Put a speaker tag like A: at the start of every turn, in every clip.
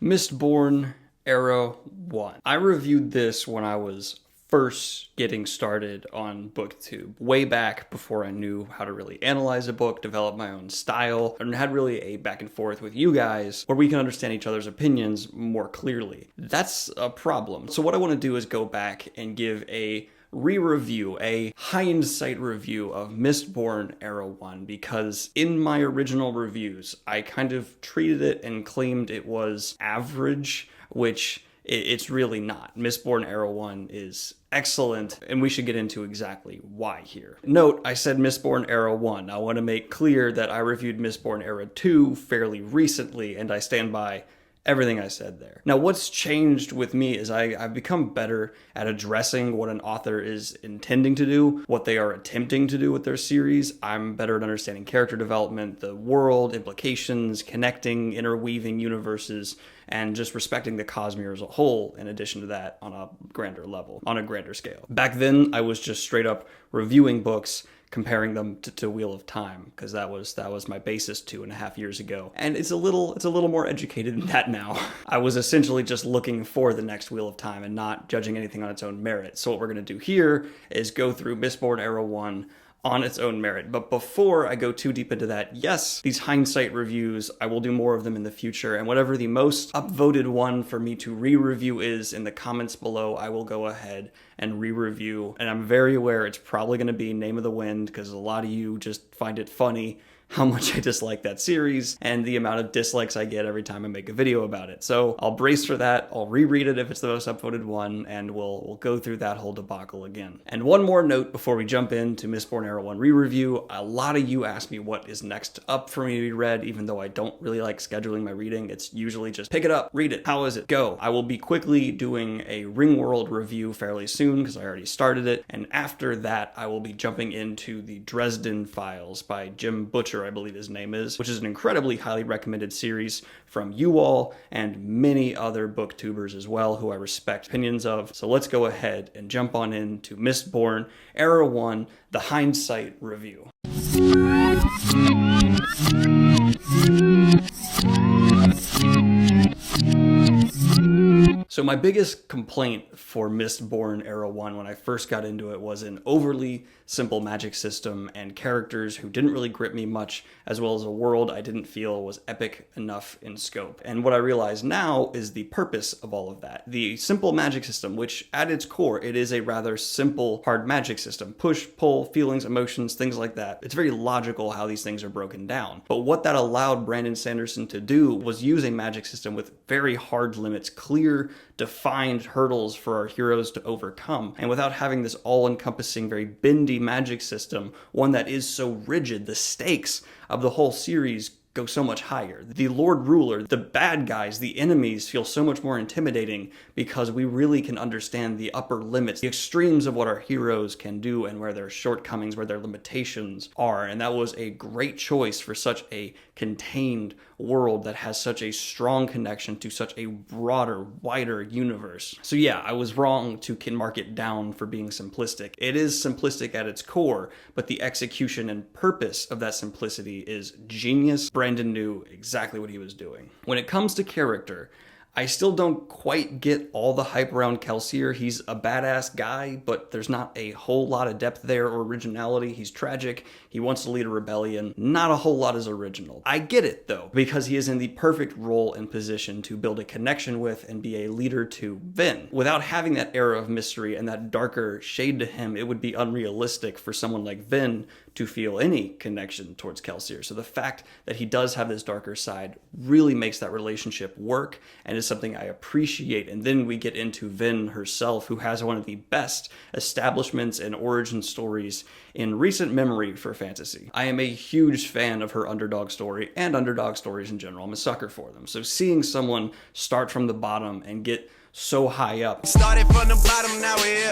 A: Mistborn Era 1. I reviewed this when I was first getting started on BookTube, way back before I knew how to really analyze a book, develop my own style, and had really a back and forth with you guys where we can understand each other's opinions more clearly. That's a problem. So what I want to do is go back and give a re-review, a hindsight review of Mistborn Era 1, because in my original reviews, I kind of treated it and claimed it was average, which it's really not. Mistborn Era 1 is excellent, and we should get into exactly why here. Note, I said Mistborn Era 1. I want to make clear that I reviewed Mistborn Era 2 fairly recently, and I stand by everything I said there. Now, what's changed with me is I've become better at addressing what an author is intending to do, what they are attempting to do with their series. I'm better at understanding character development, the world, implications, connecting, interweaving universes, and just respecting the Cosmere as a whole, in addition to that on a grander level, on a grander scale. Back then, I was just straight up reviewing books, comparing them to Wheel of Time, because that was my basis 2.5 years ago. And it's a little more educated than that now. I was essentially just looking for the next Wheel of Time and not judging anything on its own merit. So what we're going to do here is go through Mistborn Era 1 on its own merit. But before I go too deep into that, yes, these hindsight reviews, I will do more of them in the future, and whatever the most upvoted one for me to re-review is in the comments below, I will go ahead and re-review. And I'm very aware it's probably going to be Name of the Wind, because a lot of you just find it funny how much I dislike that series and the amount of dislikes I get every time I make a video about it. So I'll brace for that. I'll reread it if it's the most upvoted one, and we'll go through that whole debacle again. And one more note before we jump into Mistborn Era 1 re-review. A lot of you ask me what is next up for me to be read, even though I don't really like scheduling my reading. It's usually just pick it up, read it. How is it? Go. I will be quickly doing a Ringworld review fairly soon, because I already started it. And after that, I will be jumping into the Dresden Files by Jim Butcher, I believe his name is, which is an incredibly highly recommended series from you all and many other booktubers as well who I respect opinions of. So let's go ahead and jump on into Mistborn Era 1, the hindsight review. So my biggest complaint for Mistborn Era 1 when I first got into it was an overly simple magic system and characters who didn't really grip me much, as well as a world I didn't feel was epic enough in scope. And what I realize now is the purpose of all of that. The simple magic system, which at its core, it is a rather simple hard magic system. Push, pull, feelings, emotions, things like that. It's very logical how these things are broken down. But what that allowed Brandon Sanderson to do was use a magic system with very hard limits, clear, defined hurdles for our heroes to overcome, and without having this all-encompassing, very bendy magic system, one that is so rigid, the stakes of the whole series go so much higher. The Lord Ruler, the bad guys, the enemies feel so much more intimidating because we really can understand the upper limits, the extremes of what our heroes can do and where their shortcomings, where their limitations are. And that was a great choice for such a contained world that has such a strong connection to such a broader, wider universe. So yeah, I was wrong to mark it down for being simplistic. It is simplistic at its core, but the execution and purpose of that simplicity is genius. Brandon knew exactly what he was doing. When it comes to character, I still don't quite get all the hype around Kelsier. He's a badass guy, but there's not a whole lot of depth there or originality. He's tragic. He wants to lead a rebellion. Not a whole lot is original. I get it, though, because he is in the perfect role and position to build a connection with and be a leader to Vin. Without having that air of mystery and that darker shade to him, it would be unrealistic for someone like Vin to feel any connection towards Kelsier. So the fact that he does have this darker side really makes that relationship work and is something I appreciate. And then we get into Vin herself, who has one of the best establishments and origin stories in recent memory for fantasy. I am a huge fan of her underdog story and underdog stories in general. I'm a sucker for them. So seeing someone start from the bottom and get so high up. Started from the bottom, now we're here.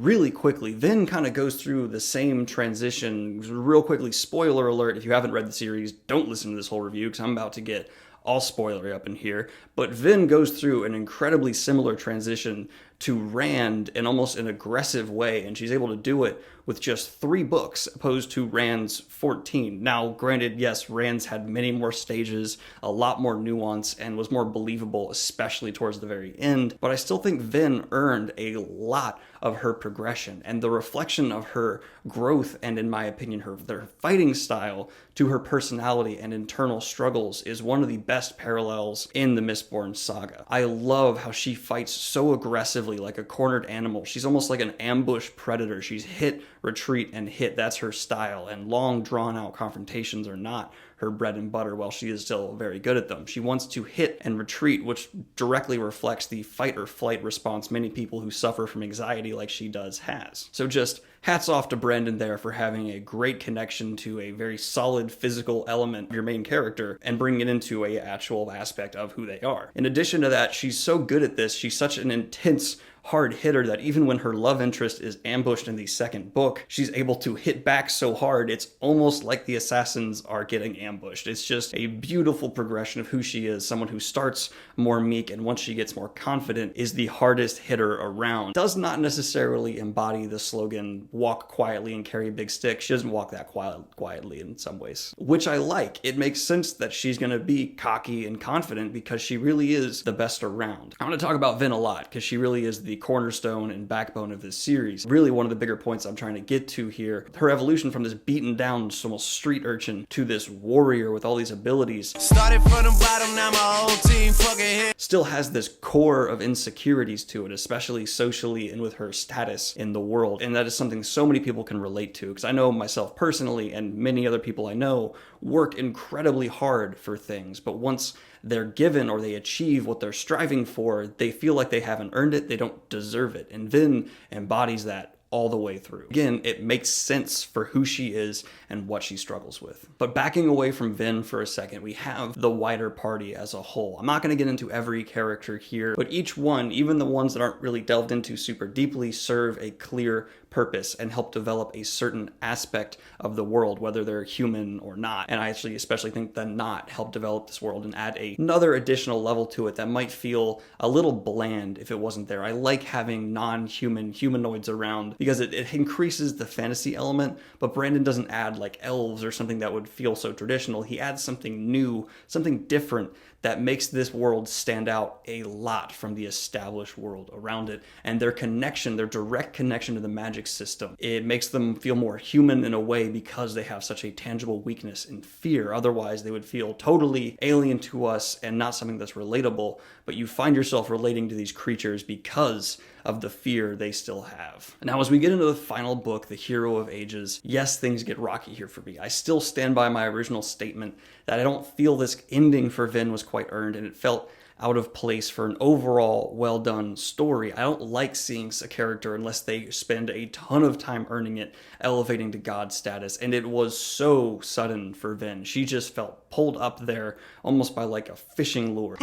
A: Really quickly, Vin kind of goes through the same transition. Real quickly, spoiler alert, if you haven't read the series, don't listen to this whole review because I'm about to get all spoilery up in here, but Vin goes through an incredibly similar transition to Rand in almost an aggressive way, and she's able to do it with just 3 books opposed to Rand's 14. Now, granted, yes, Rand's had many more stages, a lot more nuance, and was more believable, especially towards the very end, but I still think Vin earned a lot of her progression, and the reflection of her growth and, in my opinion, her fighting style to her personality and internal struggles is one of the best parallels in the Mistborn saga. I love how she fights so aggressively like a cornered animal. She's almost like an ambush predator. She's hit, retreat, and hit. That's her style, and long drawn-out confrontations are not her bread and butter, while she is still very good at them. She wants to hit and retreat, which directly reflects the fight or flight response many people who suffer from anxiety like she does has. So just hats off to Brandon there for having a great connection to a very solid physical element of your main character and bringing it into a actual aspect of who they are. In addition to that, she's so good at this. She's such an intense hard hitter that even when her love interest is ambushed in the second book, she's able to hit back so hard it's almost like the assassins are getting ambushed. It's just a beautiful progression of who she is, someone who starts more meek and once she gets more confident is the hardest hitter around. Does not necessarily embody the slogan, walk quietly and carry a big stick. She doesn't walk that quietly in some ways, which I like. It makes sense that she's going to be cocky and confident because she really is the best around. I want to talk about Vin a lot because she really is the cornerstone and backbone of this series. Really one of the bigger points I'm trying to get to here. Her evolution from this beaten down, almost street urchin to this warrior with all these abilities. Started from the bottom, now my whole team fucking hit. Still has this core of insecurities to it, especially socially and with her status in the world. And that is something so many people can relate to, because I know myself personally and many other people I know work incredibly hard for things, but once they're given or they achieve what they're striving for, they feel like they haven't earned it, they don't deserve it. And Vin embodies that all the way through. Again, it makes sense for who she is and what she struggles with. But backing away from Vin for a second, we have the wider party as a whole. I'm not going to get into every character here, but each one, even the ones that aren't really delved into super deeply, serve a clear purpose and help develop a certain aspect of the world, whether they're human or not. And I actually especially think the not help develop this world and add another additional level to it that might feel a little bland if it wasn't there. I like having non-human humanoids around because it increases the fantasy element, but Brandon doesn't add like elves or something that would feel so traditional. He adds something new, something different that makes this world stand out a lot from the established world around it. And their connection, their direct connection to the magic system, it makes them feel more human in a way because they have such a tangible weakness and fear. Otherwise, they would feel totally alien to us and not something that's relatable. But you find yourself relating to these creatures because of the fear they still have. Now, as we get into the final book, The Hero of Ages, yes, things get rocky here for me. I still stand by my original statement that I don't feel this ending for Vin was quite earned, and it felt out of place for an overall well-done story. I don't like seeing a character unless they spend a ton of time earning it, elevating to god status, and it was so sudden for Vin. She just felt pulled up there almost by like a fishing lure.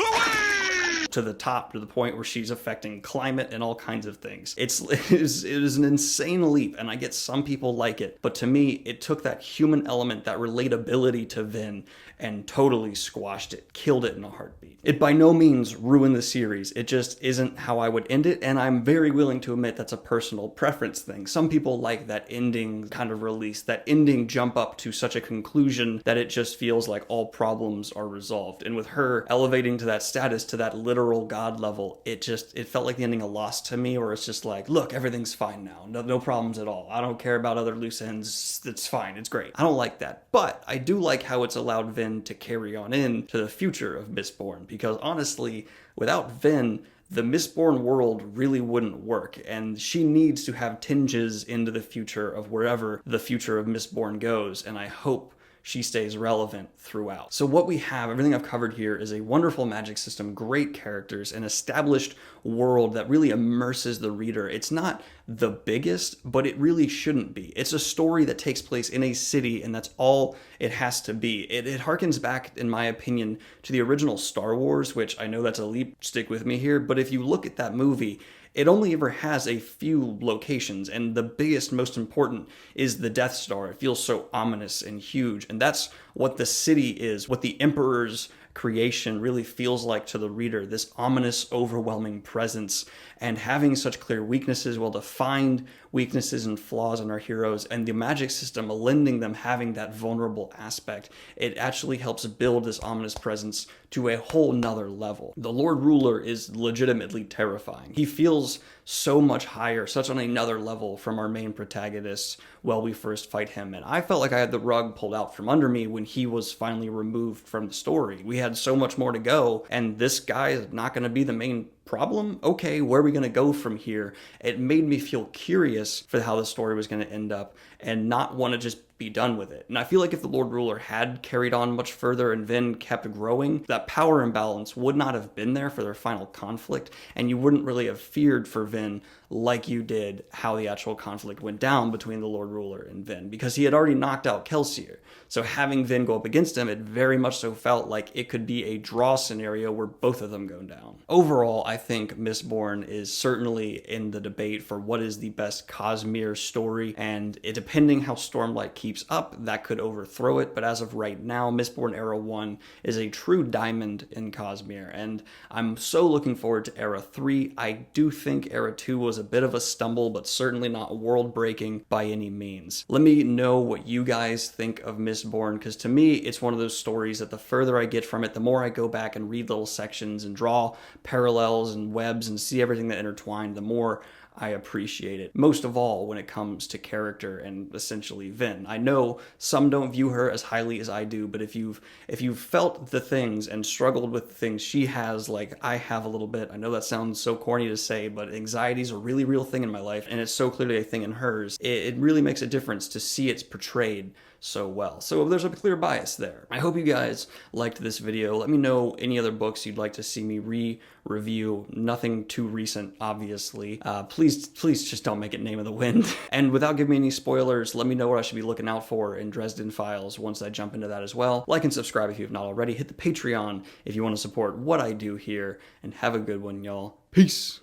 A: To the top, to the point where she's affecting climate and all kinds of things. It is an insane leap, and I get some people like it, but to me, it took that human element, that relatability to Vin, and totally squashed it, killed it in a heartbeat. It by no means ruined the series, it just isn't how I would end it, and I'm very willing to admit that's a personal preference thing. Some people like that ending kind of release, that ending jump up to such a conclusion that it just feels like all problems are resolved. And with her elevating to that status, to that literal god level, it felt like the ending of Lost to me, where it's just like, look, everything's fine now, no problems at all, I don't care about other loose ends, it's fine, it's great. I don't like that, but I do like how it's allowed Vin to carry on in to the future of Mistborn, because honestly, without Vin, the Mistborn world really wouldn't work, and she needs to have tinges into the future of wherever the future of Mistborn goes, and I hope she stays relevant throughout. So what we have, everything I've covered here, is a wonderful magic system, great characters, an established world that really immerses the reader. It's not the biggest, but it really shouldn't be. It's a story that takes place in a city, and that's all it has to be. It harkens back, in my opinion, to the original Star Wars, which I know that's a leap, stick with me here, but if you look at that movie, it only ever has a few locations, and the biggest, most important is the Death Star. It feels so ominous and huge, and that's what the city is, what the Emperor's creation really feels like to the reader, this ominous, overwhelming presence, and having such clear weaknesses, well-defined weaknesses and flaws in our heroes, and the magic system lending them having that vulnerable aspect, it actually helps build this ominous presence to a whole nother level. The Lord Ruler is legitimately terrifying. He feels so much higher, such on another level from our main protagonists while we first fight him. And I felt like I had the rug pulled out from under me when he was finally removed from the story. We had so much more to go, and this guy is not going to be the main problem? Okay, where are we going to go from here? It made me feel curious for how the story was going to end up and not want to just be done with it. And I feel like if the Lord Ruler had carried on much further and Vin kept growing, that power imbalance would not have been there for their final conflict, and you wouldn't really have feared for Vin like you did how the actual conflict went down between the Lord Ruler and Vin, because he had already knocked out Kelsier. So having Vin go up against him, it very much so felt like it could be a draw scenario where both of them go down. Overall, I think Mistborn is certainly in the debate for what is the best Cosmere story, and depending how Stormlight keeps up, that could overthrow it, but as of right now, Mistborn Era 1 is a true diamond in Cosmere, and I'm so looking forward to Era 3. I do think Era 2 was a bit of a stumble, but certainly not world-breaking by any means. Let me know what you guys think of Mistborn, because to me, it's one of those stories that the further I get from it, the more I go back and read little sections and draw parallels and webs and see everything that intertwined, the more I appreciate it. Most of all when it comes to character and essentially Vin. I know some don't view her as highly as I do, but if you've felt the things and struggled with the things she has, like I have a little bit, I know that sounds so corny to say, but anxiety is a really real thing in my life, and it's so clearly a thing in hers. It really makes a difference to see it's portrayed so well. So there's a clear bias there. I hope you guys liked this video. Let me know any other books you'd like to see me re-review. Nothing too recent, obviously. Please just don't make it Name of the Wind. And without giving me any spoilers, let me know what I should be looking out for in Dresden Files once I jump into that as well. Like and subscribe if you have not already. Hit the Patreon if you want to support what I do here. And have a good one, y'all. Peace!